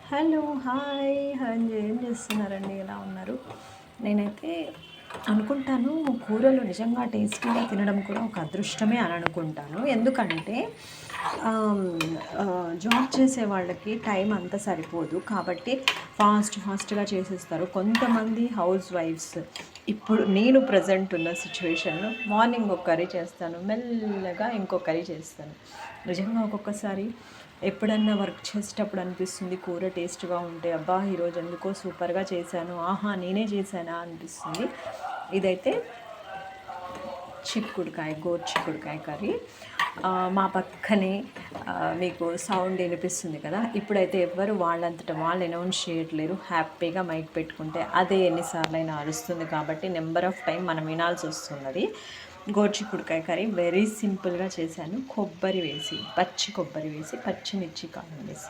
Hello, hi. ఏం చేస్తున్నారండి? ఎలా ఉన్నారు? నేనైతే అనుకుంటాను, కూరలు నిజంగా టేస్టీగా తినడం కూడా ఒక అదృష్టమే అని అనుకుంటాను. ఎందుకంటే ఆహ్, జాబ్ చేసే వాళ్ళకి టైం అంత సరిపోదు. కాబట్టి ఫాస్ట్‌గా చేసేస్తారు. కొంతమంది హౌస్ వైఫ్స్ ఇప్పుడు నేను ప్రెజెంట్ ఉన్న సిట్యుయేషన్‌లో మార్నింగ్ ఒక కర్రీ చేస్తాను. మెల్లగా ఇంకో కర్రీ చేస్తాను. నిజంగా ఒక్కొక్కసారి ఎప్పుడన్నా వర్క్ చేసేటప్పుడు అనిపిస్తుంది కూర టేస్ట్‌గా ఉంటే, అబ్బా! ఈరోజు ఎందుకో సూపర్‌గా చేశాను. ఆహా! నేనే చేశానా అనిపిస్తుంది. ఇదైతే గోరు చిక్కుడుకాయ కర్రీ. మా పక్కనే మీకు సౌండ్ వినిపిస్తుంది కదా! ఇప్పుడైతే ఎవ్వరు వాళ్ళంతట వాళ్ళు అనౌన్స్ చేయట్లేరు. హ్యాపీగా మైక్ పెట్టుకుంటే అదే ఎన్నిసార్లైనా అరుస్తుంది కాబట్టి నంబర్ ఆఫ్ టైమ్ మనం వినాల్సొస్తున్నది. గోరుచిక్కుడుకాయ కర్రీ వెరీ సింపుల్‌గా చేశాను. పచ్చి కొబ్బరి వేసి, పచ్చిమిర్చి కారం వేసి.